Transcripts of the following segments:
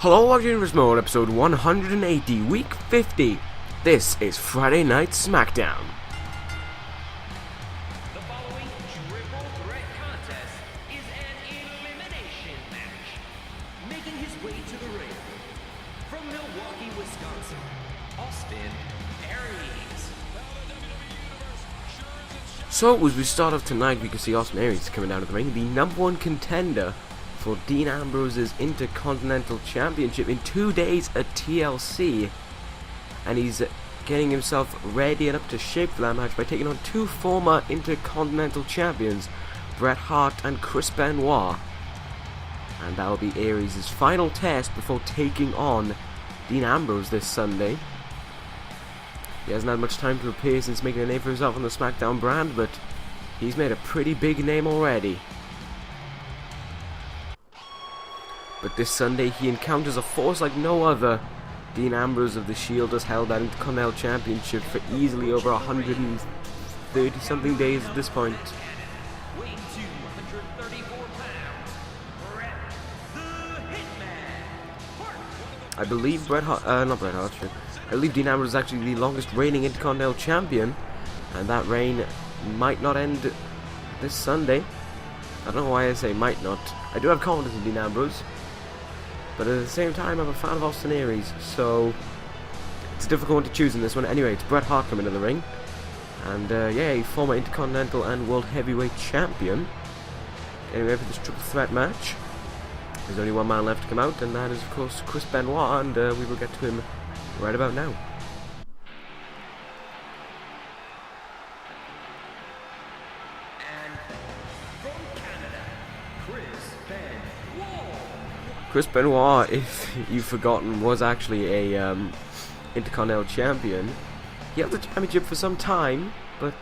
Hello, welcome to Universe Mode, episode 180, week 50. This is Friday Night Smackdown. The following triple threat contest is an elimination match. Making his way to the ring, from Milwaukee, Wisconsin, Austin, Aries. So, as we start off tonight, we can see Austin Aries coming down to the ring, the #1 contender for Dean Ambrose's Intercontinental Championship in 2 days at TLC. And he's getting himself ready and up to shape for that match by taking on two former Intercontinental Champions, Bret Hart and Chris Benoit. And that will be Aries' final test before taking on Dean Ambrose this Sunday. He hasn't had much time to prepare since making a name for himself on the Smackdown brand, but he's made a pretty big name already. But this Sunday he encounters a force like no other. Dean Ambrose of the Shield has held that Intercontinental Championship for easily over 130 something days at this point. Weighing 234 pounds, Bret the Hitman Hart. I believe I believe Dean Ambrose is actually the longest reigning Intercontinental Champion, and that reign might not end this Sunday. I don't know why I say might not. I do have confidence in Dean Ambrose, but at the same time I'm a fan of Austin Aries, so it's a difficult one to choose in this one. Anyway, it's Bret Hart coming to the ring, and yeah, former Intercontinental and World Heavyweight Champion. Anyway, for this triple threat match, there's only one man left to come out, and that is of course Chris Benoit, and we will get to him right about now. And from Canada, Chris Benoit, if you've forgotten, was actually a Intercontinental Champion. He held the championship for some time, but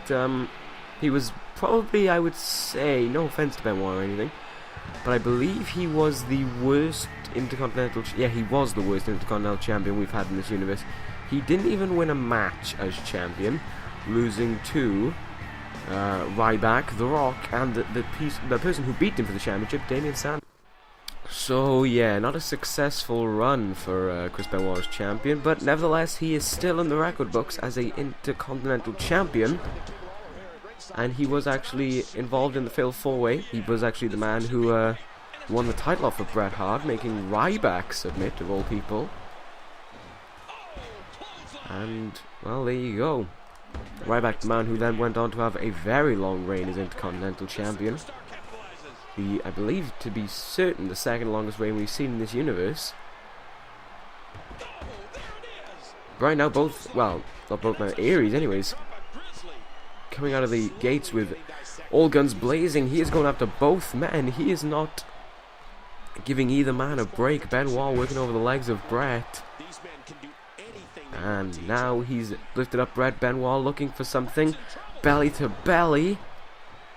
he was probably, I would say, no offense to Benoit or anything, but I believe he was the worst Intercontinental. He was the worst Intercontinental Champion we've had in this universe. He didn't even win a match as champion, losing to Ryback, The Rock, and the person who beat him for the championship, Damian Sanders. So yeah, not a successful run for Chris Benoit as champion, but nevertheless he is still in the record books as a Intercontinental Champion, and he was actually involved in the Fatal 4-Way. He was actually the man who won the title off of Bret Hart, making Ryback submit, of all people. And well, there you go. Ryback, the man who then went on to have a very long reign as Intercontinental Champion. I believe, to be certain, the second longest reign we've seen in this universe. Right now, not both now, Aries anyways, coming out of the gates with all guns blazing. He is going after both men. He is not giving either man a break. Benoit working over the legs of Bret. And now he's lifted up Bret. Benoit looking for something. Belly to belly.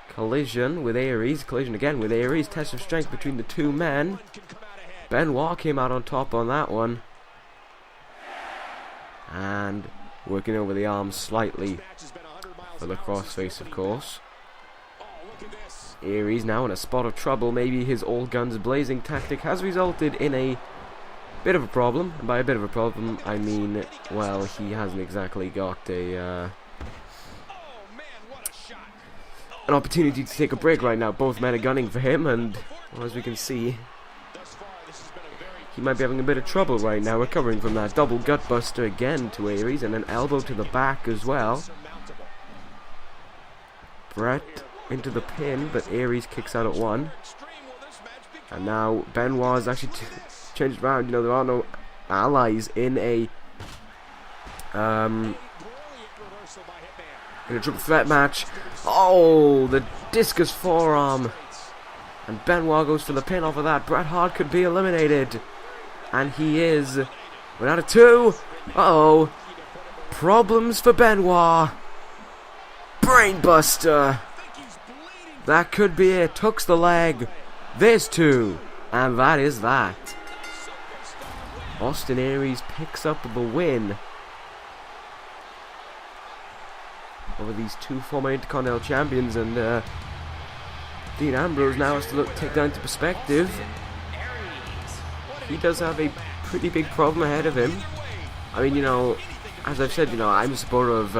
Collision with Aries. Collision again with Aries. Test of strength between the two men. Benoit came out on top on that one. And working over the arm slightly for the crossface, of course. Aries now in a spot of trouble. Maybe his all guns blazing tactic has resulted in a bit of a problem. And by a bit of a problem, I mean, well, he hasn't exactly got an opportunity to take a break right now. Both men are gunning for him, and well, as we can see, he might be having a bit of trouble right now recovering from that double gutbuster again to Aries, and an elbow to the back as well. Bret into the pin, but Aries kicks out at one. And now Benoit has actually changed around. You know, there are no allies in a triple threat match. Oh, the discus forearm. And Benoit goes for the pin off of that. Bret Hart could be eliminated. And he is. We're out of two. Uh-oh. Problems for Benoit. Brainbuster. That could be it. Hooks the leg. There's two. And that is that. Austin Aries picks up the win over these two former Intercontinental Champions, and Dean Ambrose now has to take that into perspective. He does have a pretty big problem ahead of him. I mean, you know, as I've said, you know, I'm a supporter of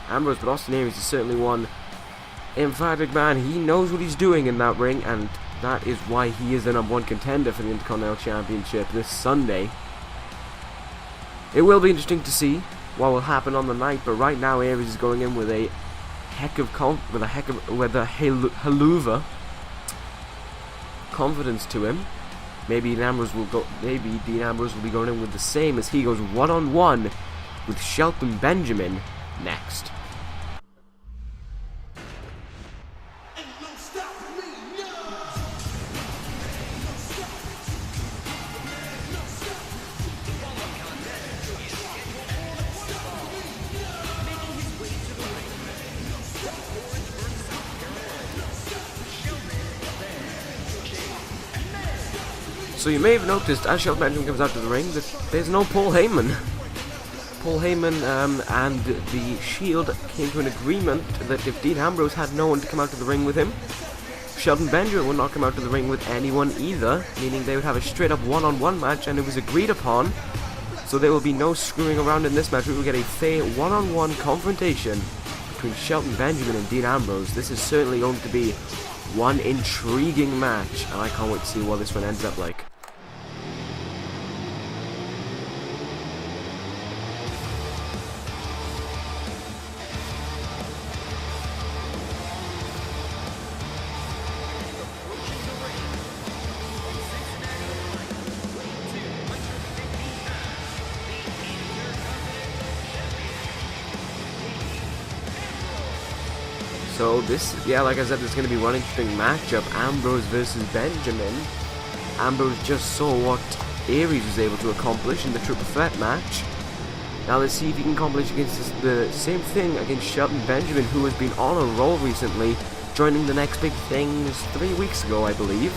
Ambrose, but Austin Aries is certainly one emphatic man. He knows what he's doing in that ring, and that is why he is the #1 contender for the Intercontinental Championship this Sunday. It will be interesting to see what will happen on the night, but right now Aries is going in with a haluva confidence to him. Maybe Dean Ambrose will be going in with the same as he goes one-on-one with Shelton Benjamin next. So you may have noticed as Shelton Benjamin comes out to the ring that there's no Paul Heyman. Paul Heyman and the Shield came to an agreement that if Dean Ambrose had no one to come out to the ring with him, Shelton Benjamin would not come out to the ring with anyone either, meaning they would have a straight up one-on-one match, and it was agreed upon. So there will be no screwing around in this match. We will get a fair one-on-one confrontation between Shelton Benjamin and Dean Ambrose. This is certainly going to be one intriguing match, and I can't wait to see what this one ends up like. So this, yeah, like I said, there's going to be one interesting matchup, Ambrose versus Benjamin. Ambrose just saw what Aries was able to accomplish in the triple threat match. Now let's see if he can accomplish against the same thing against Shelton Benjamin, who has been on a roll recently, joining the Next Big Thing 3 weeks ago, I believe.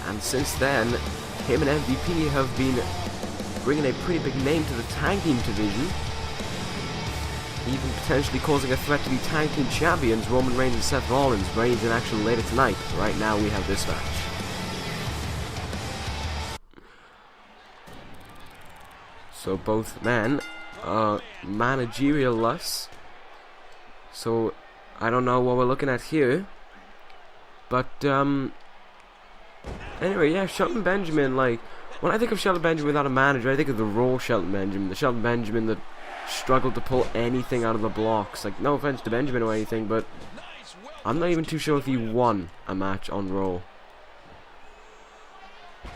And since then, him and MVP have been bringing a pretty big name to the tag team division, even potentially causing a threat to be tag team champions, Roman Reigns and Seth Rollins. Reigns in action later tonight. Right now we have this match. So both men are managerial-less. So I don't know what we're looking at here. But anyway, yeah, Shelton Benjamin, like, when I think of Shelton Benjamin without a manager, I think of the Raw Shelton Benjamin, the Shelton Benjamin that struggled to pull anything out of the blocks. Like, no offense to Benjamin or anything, but I'm not even too sure if he won a match on Raw.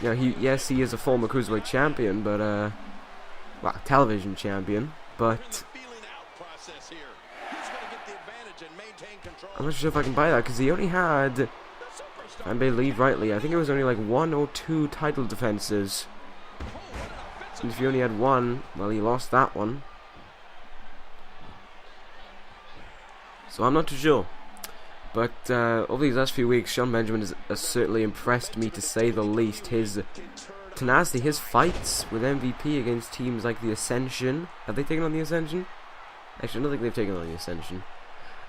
You know, yes, he is a former Cruiserweight champion, but well, television champion, but I'm not sure if I can buy that, because he only had, if I believe rightly, I think it was only like 1 or 2 title defenses. And if he only had one, well, he lost that one. So I'm not too sure. But over these last few weeks, Shelton Benjamin has certainly impressed me, to say the least. His tenacity, his fights with MVP against teams like the Ascension. Have they taken on the Ascension? Actually, I don't think they've taken on the Ascension.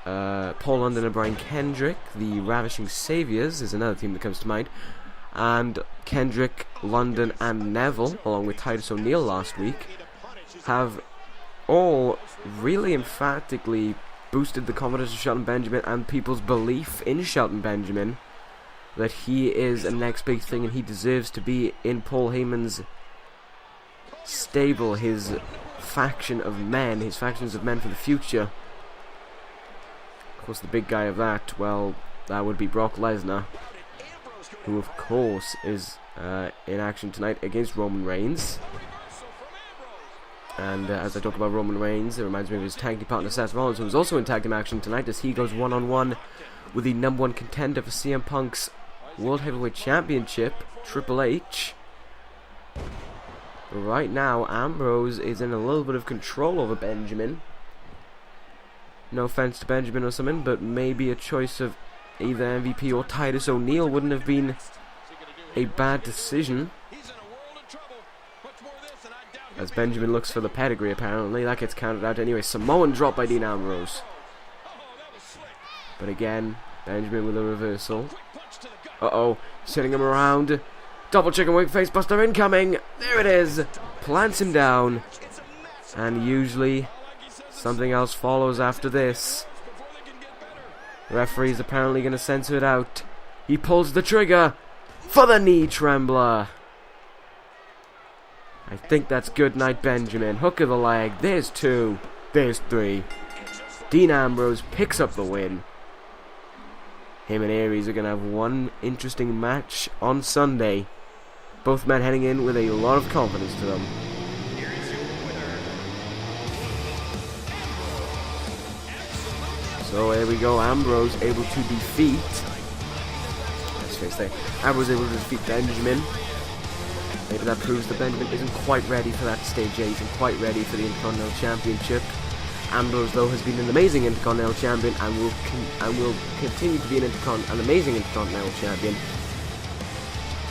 Paul London and Brian Kendrick, the Ravishing Saviors, is another team that comes to mind. And Kendrick, London, and Neville, along with Titus O'Neil last week, have all really emphatically boosted the confidence of Shelton Benjamin and people's belief in Shelton Benjamin, that he is a next big thing and he deserves to be in Paul Heyman's stable, his faction of men, his factions of men for the future. Of course, the big guy of that, well, that would be Brock Lesnar, who of course is in action tonight against Roman Reigns. And as I talk about Roman Reigns, it reminds me of his tag team partner Seth Rollins, who is also in tag team action tonight, as he goes one-on-one with the #1 contender for CM Punk's World Heavyweight Championship, Triple H. Right now, Ambrose is in a little bit of control over Benjamin. No offense to Benjamin or something, but maybe a choice of either MVP or Titus O'Neil wouldn't have been a bad decision. As Benjamin looks for the pedigree, apparently. That gets counted out anyway. Samoan drop by Dean Ambrose. But again, Benjamin with a reversal. Uh-oh, setting him around. Double chicken wing face buster incoming. There it is. Plants him down. And usually something else follows after this. The referee's apparently going to censor it out. He pulls the trigger for the knee trembler. I think that's good night, Benjamin. Hook of the leg. There's 2. There's 3. Dean Ambrose picks up the win. Him and Aries are going to have one interesting match on Sunday. Both men heading in with a lot of confidence to them. So here we go. Ambrose able to defeat. Let's face it. Ambrose able to defeat Benjamin. Maybe that proves that Benjamin isn't quite ready for that stage 8 and quite ready for the Intercontinental Championship. Ambrose, though, has been an amazing Intercontinental Champion and will continue to be an amazing Intercontinental Champion.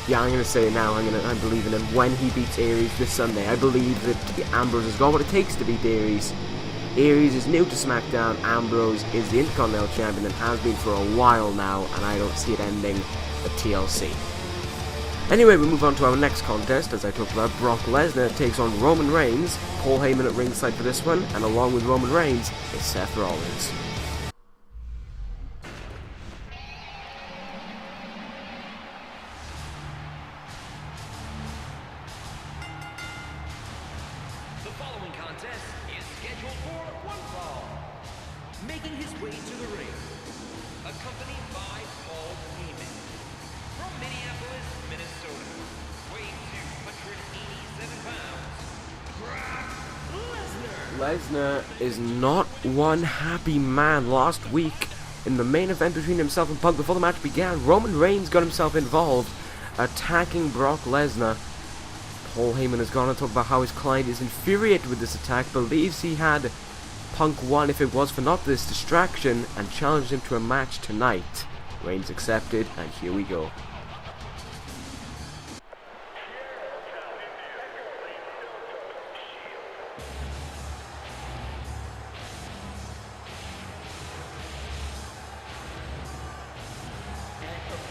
Yeah, I'm going to say it now. I believe in him when he beats Aries this Sunday. I believe that Ambrose has got what it takes to beat Aries. Aries is new to Smackdown. Ambrose is the Intercontinental Champion and has been for a while now, and I don't see it ending at TLC. Anyway, we move on to our next contest. As I talked about, Brock Lesnar takes on Roman Reigns. Paul Heyman at ringside for this one, and along with Roman Reigns is Seth Rollins. The following contest is scheduled for one fall. Making his way to the ring, accompanied by Paul Heyman. From Minneapolis, Minnesota, weighing 287 pounds, Brock Lesnar. Lesnar is not one happy man. Last week, in the main event between himself and Punk, before the match began, Roman Reigns got himself involved, attacking Brock Lesnar. Paul Heyman has gone on to talk about how his client is infuriated with this attack, believes he had Punk won if it was for not this distraction, and challenged him to a match tonight. Reigns accepted, and here we go.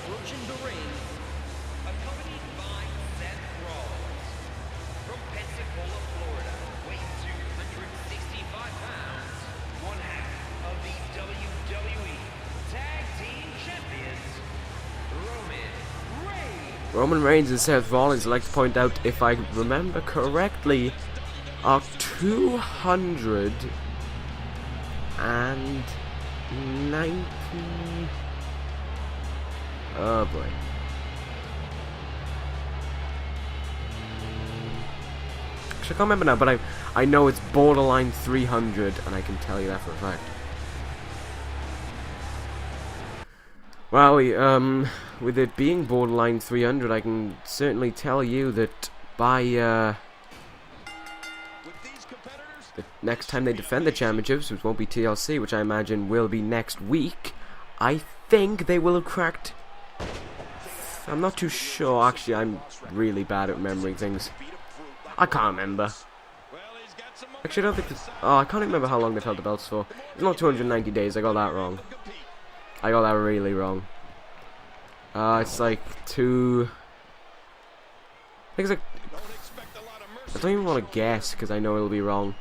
Approaching the ring, accompanied by Seth Rollins. From Pensacola, Florida, weighing 265 pounds, one half of the WWE Tag Team Champions, Roman Reigns. Roman Reigns and Seth Rollins, I'd like to point out, if I remember correctly, are 290... Oh boy. Actually, I can't remember now, but I know it's borderline 300, and I can tell you that for a fact. Well, with it being borderline 300, I can certainly tell you that by the next time they defend the championships, which won't be TLC, which I imagine will be next week, I think they will have cracked... I'm not too sure. Actually, I'm really bad at remembering things. I can't remember. Actually, I don't think this... Oh, I can't remember how long they've held the belts for. It's not 290 days. I got that wrong. I got that really wrong. It's like two... I think it's like... I don't even want to guess, because I know it'll be wrong.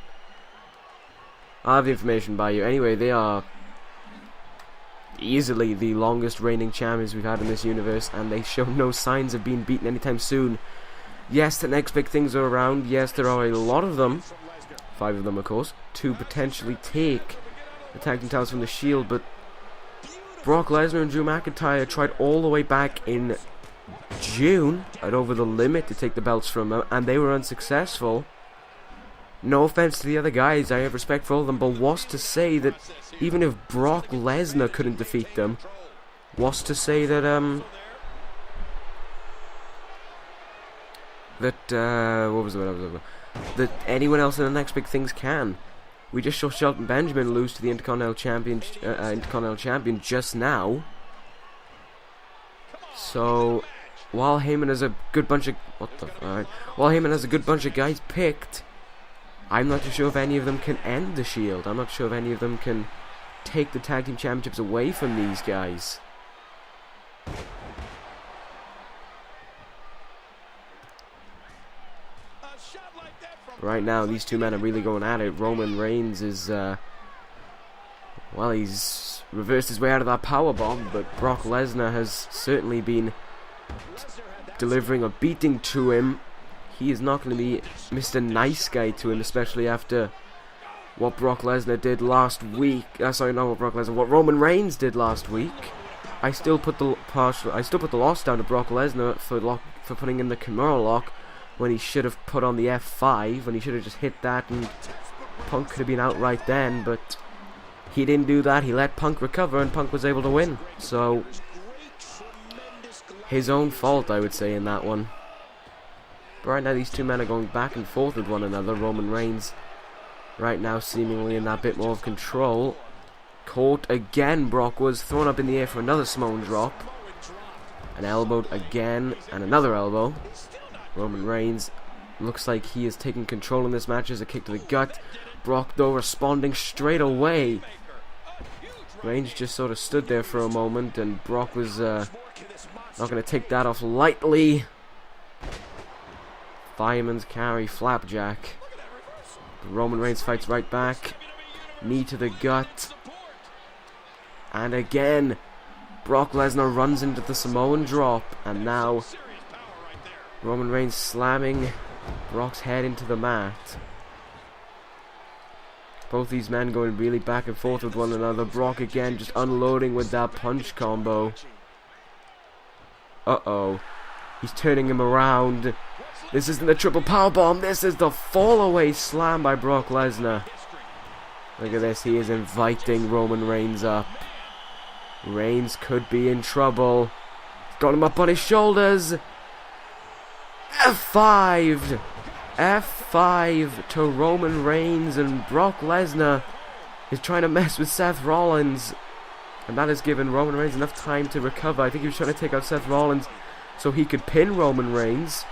I'll have the information by you. Anyway, they are easily the longest reigning champions we've had in this universe, and they show no signs of being beaten anytime soon. Yes, the next big things are around. Yes, there are a lot of them. 5 of them, of course, to potentially take the tag team titles from the Shield, but Brock Lesnar and Drew McIntyre tried all the way back in June at Over the Limit to take the belts from them, and they were unsuccessful. No offense to the other guys, I have respect for all of them, but what's to say that even if Brock Lesnar couldn't defeat them, what's to say that that anyone else in the next big things can? We just saw Shelton Benjamin lose to the Intercontinental Champion just now. So while Heyman has a good bunch of while Heyman has a good bunch of guys picked, I'm not too sure if any of them can end the Shield. I'm not sure if any of them can take the tag team championships away from these guys. Right now, these two men are really going at it. Roman Reigns is, well, he's reversed his way out of that powerbomb, but Brock Lesnar has certainly been delivering a beating to him. He is not going to be Mr. Nice Guy to him, especially after what Brock Lesnar did last week. Sorry, not what Brock Lesnar, what Roman Reigns did last week. I still put the loss down to Brock Lesnar for putting in the Kimura lock when he should have put on the F5, when he should have just hit that and Punk could have been out right then, but he didn't do that. He let Punk recover and Punk was able to win. So, his own fault, I would say, in that one. But right now, these two men are going back and forth with one another. Roman Reigns, right now, seemingly in that bit more of control. Caught again. Brock was thrown up in the air for another Samoan drop. An elbow again, and another elbow. Roman Reigns looks like he is taking control in this match as a kick to the gut. Brock, though, responding straight away. Reigns just sort of stood there for a moment, and Brock was not going to take that off lightly. Fireman's carry, flapjack. Roman Reigns fights right back. Knee to the gut. And again, Brock Lesnar runs into the Samoan drop, and now Roman Reigns slamming Brock's head into the mat. Both these men going really back and forth with one another. Brock again just unloading with that punch combo. Uh-oh. He's turning him around. This isn't the triple powerbomb. This is the fall-away slam by Brock Lesnar. Look at this. He is inviting Roman Reigns up. Reigns could be in trouble. Got him up on his shoulders. F5. F5 to Roman Reigns, and Brock Lesnar is trying to mess with Seth Rollins, and that has given Roman Reigns enough time to recover. I think he was trying to take out Seth Rollins so he could pin Roman Reigns.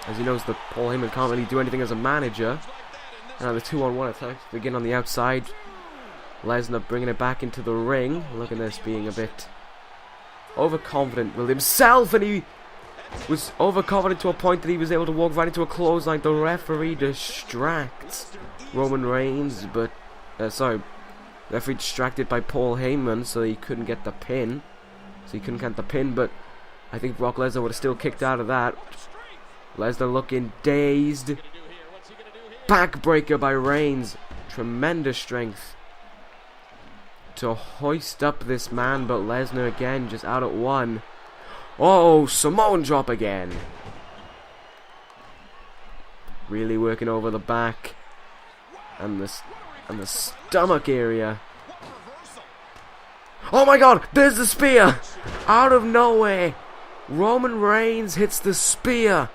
As he knows that Paul Heyman can't really do anything as a manager. Now the 2-on-1 attacks begin on the outside. Lesnar bringing it back into the ring. Look at this, being a bit overconfident with himself, and he was overconfident to a point that he was able to walk right into a clothesline. The referee distracts Roman Reigns, but referee distracted by Paul Heyman, so he couldn't get the pin. But I think Brock Lesnar would have still kicked out of that. Lesnar looking dazed. Backbreaker by Reigns. Tremendous strength to hoist up this man, but Lesnar again just out at one. Oh, Samoan drop again. Really working over the back and the stomach area. Oh my god, there's the spear! Out of nowhere, Roman Reigns hits the spear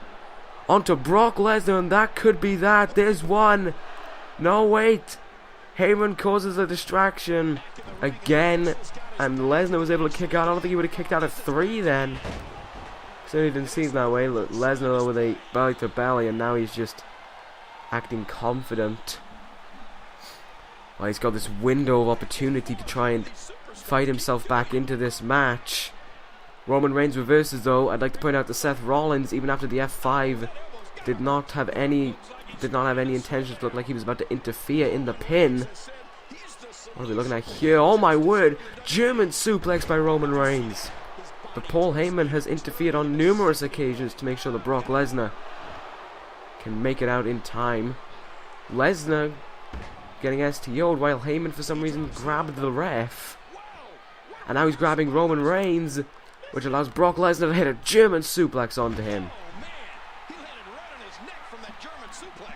onto Brock Lesnar, and that could be that. There's one. No, wait. Heyman causes a distraction again, and Lesnar was able to kick out. I don't think he would have kicked out at 3 then. Certainly didn't seem that way. Look, Lesnar with a belly to belly, and now he's just acting confident. Well, he's got this window of opportunity to try and fight himself back into this match. Roman Reigns reverses though. I'd like to point out that Seth Rollins, even after the F5, did not have any intention to look like he was about to interfere in the pin. What are we looking at here? Oh my word! German suplex by Roman Reigns. But Paul Heyman has interfered on numerous occasions to make sure that Brock Lesnar can make it out in time. Lesnar getting STO'd while Heyman for some reason grabbed the ref. And now he's grabbing Roman Reigns, which allows Brock Lesnar to hit a German suplex onto him.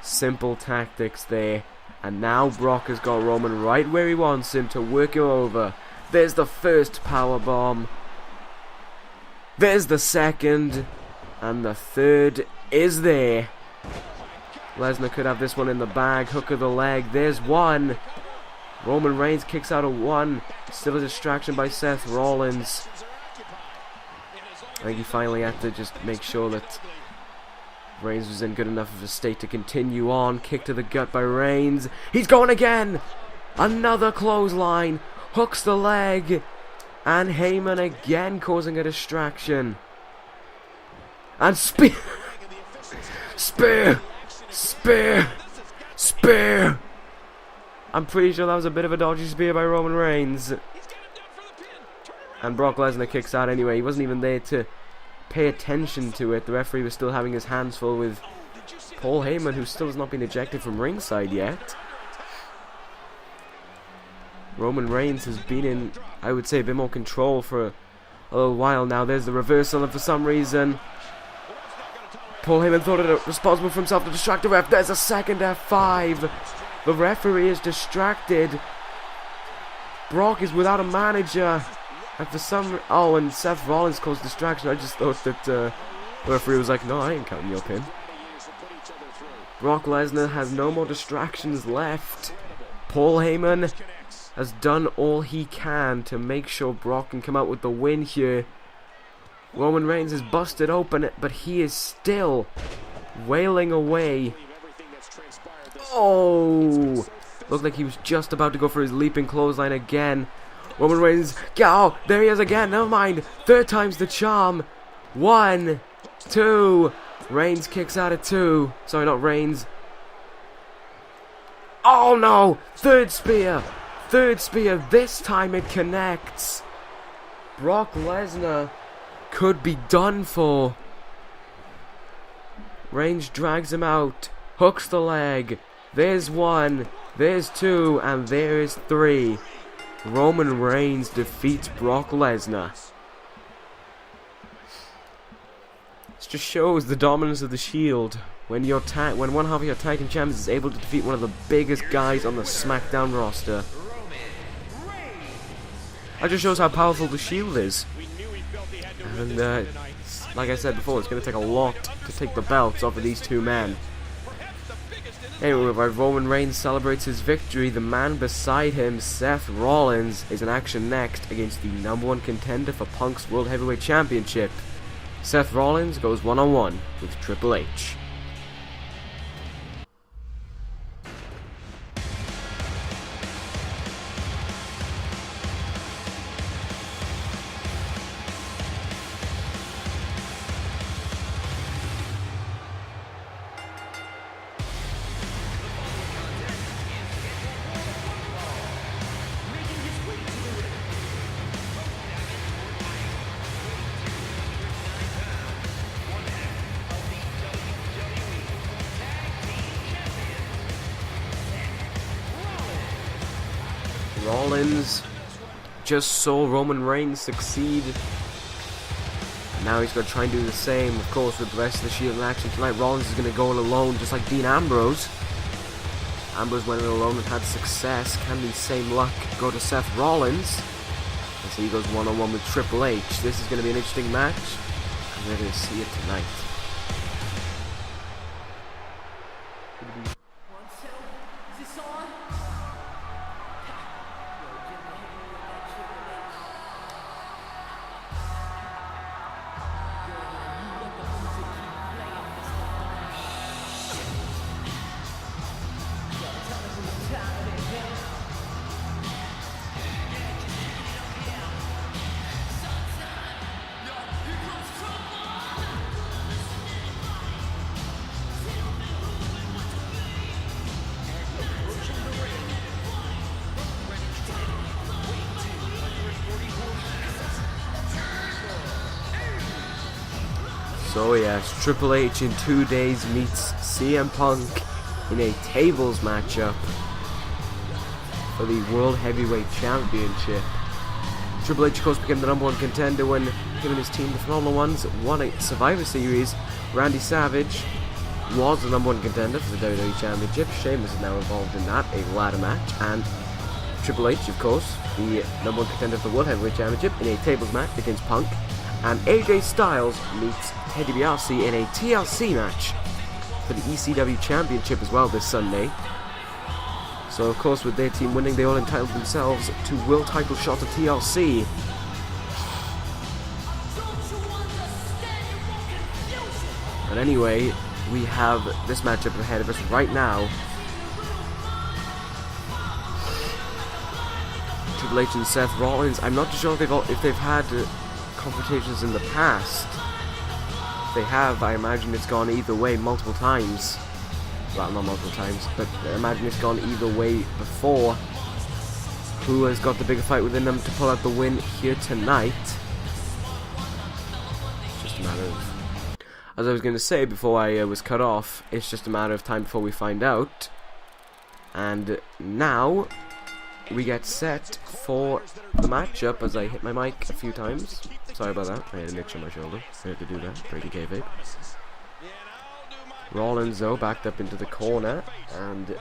Simple tactics there. And now Brock has got Roman right where he wants him to work him over. There's the first powerbomb. There's the second. And the third is there. Lesnar could have this one in the bag. Hook of the leg. There's one. Roman Reigns kicks out of one. Still a distraction by Seth Rollins. I think he finally had to just make sure that Reigns was in good enough of a state to continue on. Kick to the gut by Reigns. He's going again. Another clothesline. Hooks the leg. And Heyman again causing a distraction. And Spear! Spear! Spear! I'm pretty sure that was a bit of a dodgy spear by Roman Reigns. And Brock Lesnar kicks out anyway. He wasn't even there to pay attention to it. The referee was still having his hands full with Paul Heyman, who still has not been ejected from ringside yet. Roman Reigns has been in, I would say, a bit more control for a little while now. There's the reversal, and for some reason Paul Heyman thought it responsible for himself to distract the ref. There's a second F5. The referee is distracted. Brock is without a manager. And for some... Oh, and Seth Rollins caused distraction. I just thought that the referee was like, no, I ain't counting your pin. Brock Lesnar has no more distractions left. Paul Heyman has done all he can to make sure Brock can come out with the win here. Roman Reigns is busted open, but he is still wailing away. Oh! Looked like he was just about to go for his leaping clothesline again. Roman Reigns, oh, there he is again, never mind. Third time's the charm. 1, 2. Reigns kicks out at 2. Sorry, not Reigns. Oh no! Third spear. Third spear. This time it connects. Brock Lesnar could be done for. Reigns drags him out. Hooks the leg. There's 1. There's 2. And there's 3. Roman Reigns defeats Brock Lesnar. This just shows the dominance of the Shield. When one half of your tag team champions is able to defeat one of the biggest guys on the Smackdown roster. That just shows how powerful the Shield is. And like I said before, it's going to take a lot to take the belts off of these two men. Anyway, while Roman Reigns celebrates his victory, the man beside him, Seth Rollins, is in action next against the #1 contender for Punk's World Heavyweight Championship. Seth Rollins goes one-on-one with Triple H. Rollins just saw Roman Reigns succeed. And now he's going to try and do the same, of course, with the rest of the Shield in action tonight. Rollins is going to go in alone, just like Dean Ambrose. Ambrose went in alone and had success. Can the same luck go to Seth Rollins? As he goes one-on-one with Triple H. This is going to be an interesting match, and we're going to see it tonight. So yes, Triple H in 2 days meets CM Punk in a tables matchup for the World Heavyweight Championship. Triple H, of course, became the #1 contender when him and his team, the Phenomenal Ones, won a Survivor Series. Randy Savage was the #1 contender for the WWE Championship. Sheamus is now involved in that, a ladder match. And Triple H, of course, the #1 contender for the World Heavyweight Championship in a tables match against Punk. And AJ Styles meets Teddy DiBiase in a TLC match for the ECW Championship as well this Sunday. So of course, with their team winning, they all entitled themselves to world title shot at TLC. But anyway, we have this matchup ahead of us right now. Triple H and Seth Rollins. I'm not too sure if they've had confrontations in the past. If they have, I imagine it's gone either way multiple times. Well, not multiple times, but I imagine it's gone either way before. Who has got the bigger fight within them to pull out the win here tonight? It's just a matter of... As I was going to say before I was cut off, it's just a matter of time before we find out. And now we get set for the matchup as I hit my mic a few times. Sorry about that, I had an itch on my shoulder. I had to do that, Brady kayfabe. Rollins though, backed up into the corner, and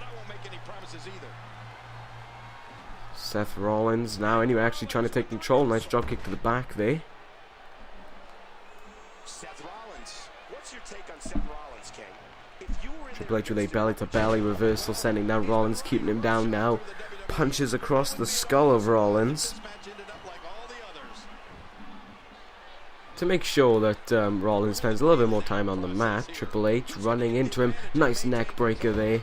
Seth Rollins now anyway actually trying to take control. Nice drop kick to the back there. Triple H with a belly to belly reversal, sending down Rollins, keeping him down now. Punches across the skull of Rollins to make sure that Rollins spends a little bit more time on the mat. Triple H running into him. Nice neck breaker there.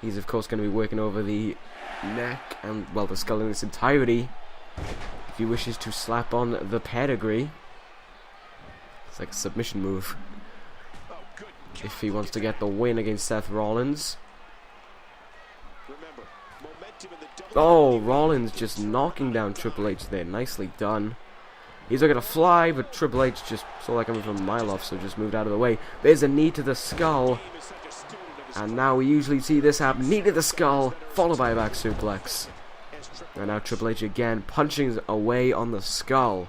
He's of course going to be working over the neck and, well, the skull in its entirety if he wishes to slap on the pedigree. It's like a submission move if he wants to get the win against Seth Rollins. Oh, Rollins just knocking down Triple H there. Nicely done. He's looking to fly, but Triple H just saw that coming from a mile off, so just moved out of the way. There's a knee to the skull. And now we usually see this happen. Knee to the skull, followed by a back suplex. And now Triple H again, punching away on the skull.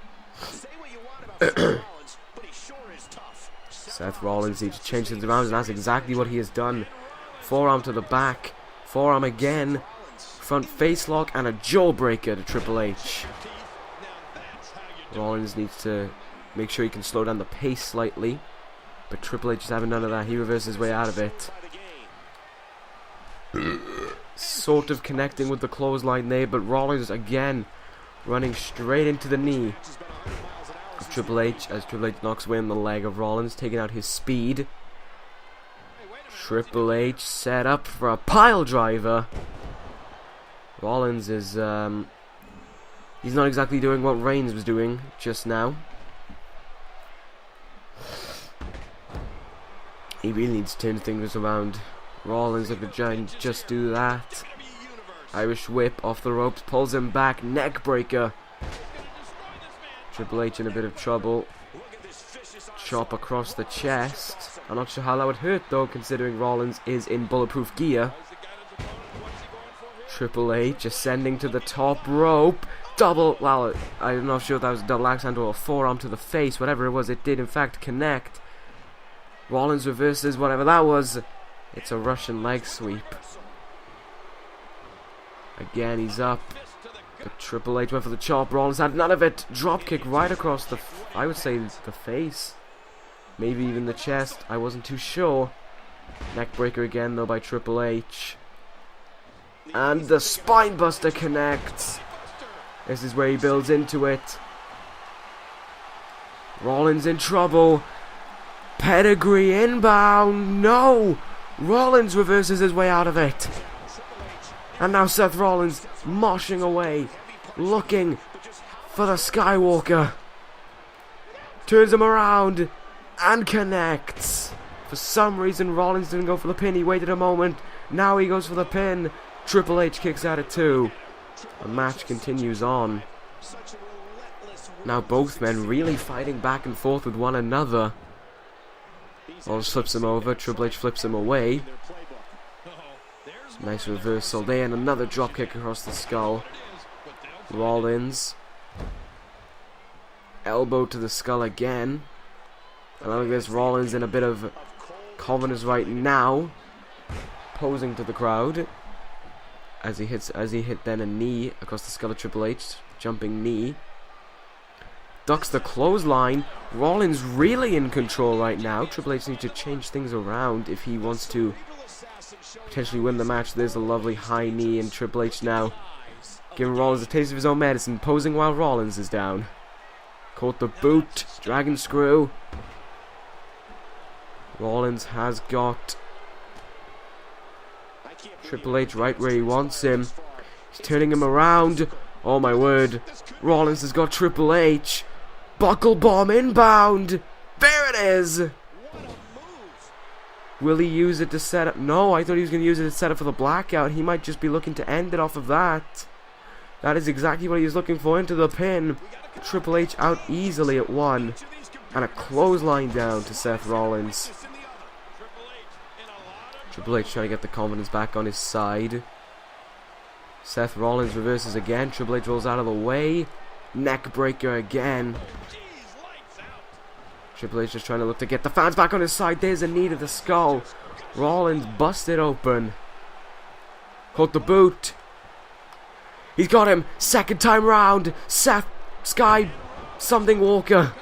Seth Rollins needs to change things around, and that's exactly what he has done. Forearm to the back, forearm again, front face lock, and a jawbreaker to Triple H. Rollins needs to make sure he can slow down the pace slightly, but Triple H is having none of that. He reverses his way out of it. Sort of connecting with the clothesline there, but Rollins again running straight into the knee of Triple H as Triple H knocks away on the leg of Rollins, taking out his speed. Triple H set up for a pile driver. Rollins is he's not exactly doing what Reigns was doing just now. He really needs to turn things around. Rollins like a giant, just do that. Irish whip off the ropes, pulls him back, neck breaker. Triple H in a bit of trouble. Chop across the chest. I'm not sure how that would hurt though, considering Rollins is in bulletproof gear. Triple H ascending to the top rope. Double, well, I'm not sure if that was a double axe handle or a forearm to the face. Whatever it was, it did in fact connect. Rollins reverses whatever that was. It's a Russian leg sweep. Again, he's up. But Triple H went for the chop. Rollins had none of it. Drop kick right across the, I would say the face. Maybe even the chest. I wasn't too sure. Neck breaker again though by Triple H. And the spine buster connects. This is where he builds into it. Rollins in trouble. Pedigree inbound. No! Rollins reverses his way out of it. And now Seth Rollins moshing away, looking for the Skywalker. Turns him around and connects. For some reason Rollins didn't go for the pin. He waited a moment. Now he goes for the pin. Triple H kicks out at 2. The match continues on. Now both men really fighting back and forth with one another. Rollins flips him over. Triple H flips him away. Nice reversal there, and another dropkick across the skull. Rollins. Elbow to the skull again. And look at this, Rollins in a bit of confidence right now. Posing to the crowd. As he hit then a knee across the skull of Triple H. Jumping knee. Ducks the clothesline. Rollins really in control right now. Triple H needs to change things around if he wants to potentially win the match. There's a lovely high knee, and Triple H now giving Rollins a taste of his own medicine, posing while Rollins is down. Caught the boot, dragon screw. Rollins has got Triple H right where he wants him. He's turning him around. Oh my word. Rollins has got Triple H. Buckle bomb inbound. There it is! Will he use it to set up? No, I thought he was going to use it to set up for the blackout. He might just be looking to end it off of that. That is exactly what he was looking for, into the pin. Triple H out easily at 1. And a clothesline down to Seth Rollins. Triple H trying to get the confidence back on his side. Seth Rollins reverses again. Triple H rolls out of the way. Neck breaker again. Triple H just trying to look to get the fans back on his side. There's a knee to the skull. Rollins busted open. Caught the boot. He's got him. Second time round. Seth Sky something Walker.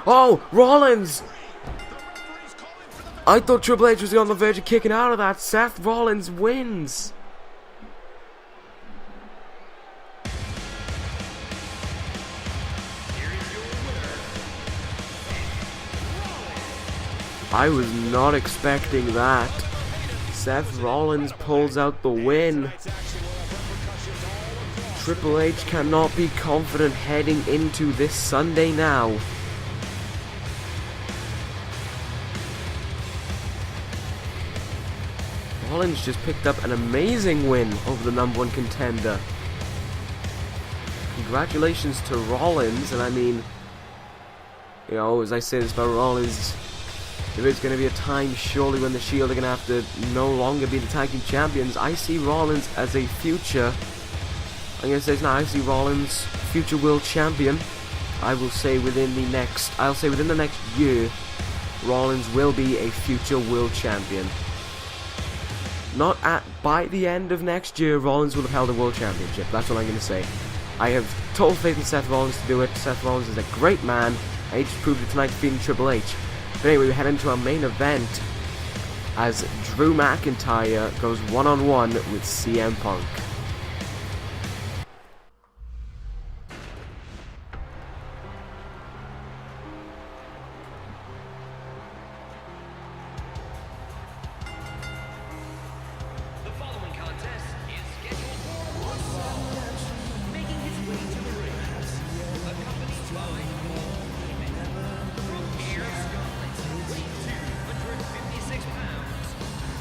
Oh, Rollins. I thought Triple H was on the verge of kicking out of that. Seth Rollins wins. I was not expecting that. Seth Rollins pulls out the win. Triple H cannot be confident heading into this Sunday now. Rollins just picked up an amazing win over the #1 contender. Congratulations to Rollins, and I mean, you know, as I say this about Rollins, there is going to be a time surely when the Shield are going to have to no longer be the tag team champions. I see Rollins as a future, I'm going to say this now, I see Rollins future world champion. I will say within the next year, Rollins will be a future world champion. By the end of next year, Rollins will have held a world championship. That's what I'm going to say. I have total faith in Seth Rollins to do it. Seth Rollins is a great man, and he just proved it tonight defeating Triple H. But anyway, we head into our main event as Drew McIntyre goes one-on-one with CM Punk. The following contest is scheduled for one match. Making his way to the ring, accompanied by Heyman. From here, Scotland, weight 256 pounds,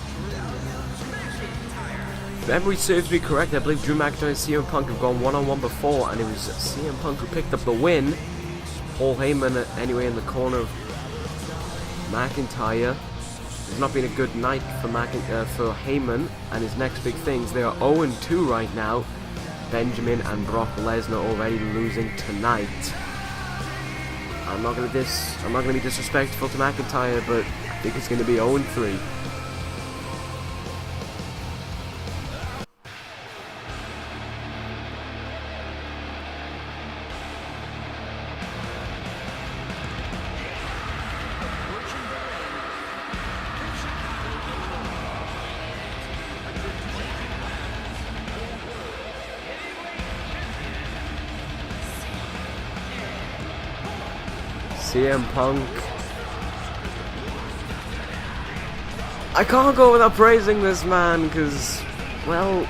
Drew McIntyre. If memory serves me correct, I believe Drew McIntyre and CM Punk have gone one-on-one before, and it was CM Punk who picked up the win. Paul Heyman, anyway, in the corner of McIntyre. It's not been a good night for Heyman and his next big things. They are 0-2 right now. Benjamin and Brock Lesnar already losing tonight. I'm not gonna be disrespectful to McIntyre, but I think it's gonna be 0-3. CM Punk. I can't go without praising this man because, well,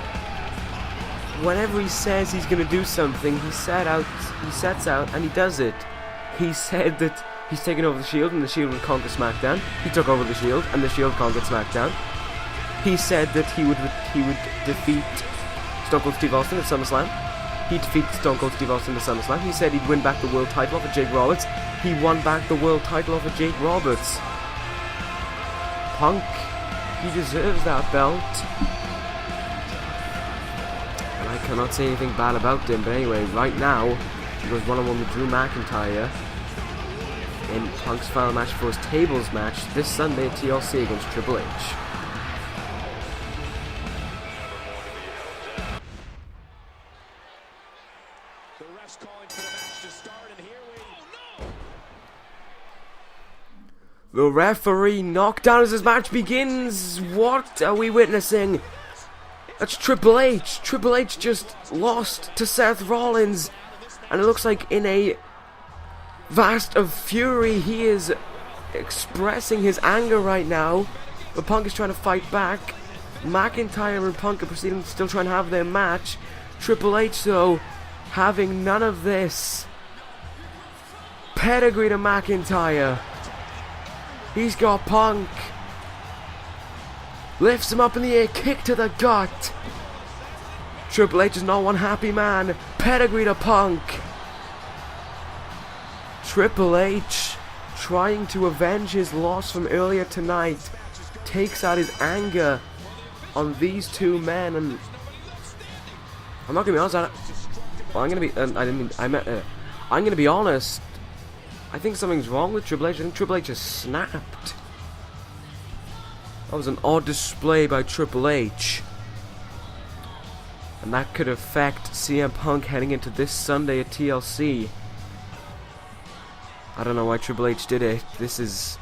whenever he says he's going to do something, he sets out and he does it. He said that he's taking over the Shield and the Shield would conquer Smackdown. He took over the Shield and the Shield conquered Smackdown. He said that he would defeat Stone Cold Steve Austin at SummerSlam. He defeated Stone Cold Steve Austin at SummerSlam. He said he'd win back the world title off of Jake Roberts. He won back the world title off of Jake Roberts. Punk, he deserves that belt. And I cannot say anything bad about him. But anyway, right now, he goes one-on-one with Drew McIntyre in Punk's final match for his tables match this Sunday at TLC against Triple H. The referee knockdown as this match begins. What are we witnessing? That's Triple H. Triple H just lost to Seth Rollins. And it looks like in a vast of fury, he is expressing his anger right now. But Punk is trying to fight back. McIntyre and Punk are proceeding, still trying to have their match. Triple H, though, having none of this. Pedigree to McIntyre. He's got Punk. Lifts him up in the air, kick to the gut. Triple H is not one happy man. Pedigree to Punk. Triple H, trying to avenge his loss from earlier tonight, takes out his anger on these two men, and I'm not gonna be honest. I'm gonna be honest. I think something's wrong with Triple H. I think Triple H has snapped. That was an odd display by Triple H. And that could affect CM Punk heading into this Sunday at TLC. I don't know why Triple H did it. This is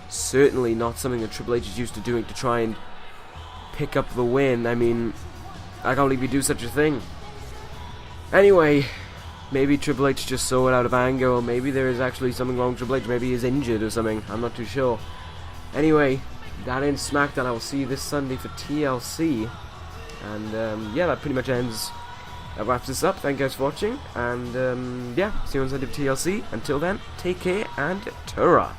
certainly not something that Triple H is used to doing to try and pick up the win. I mean, I can't believe you do such a thing. Anyway, maybe Triple H just saw it out of anger, or maybe there is actually something wrong with Triple H. Maybe he's injured or something. I'm not too sure. Anyway, that ends SmackDown. I will see you this Sunday for TLC. And yeah, that pretty much ends. That wraps this up. Thank you guys for watching. And yeah, see you on Sunday for TLC. Until then, take care and ta-ra.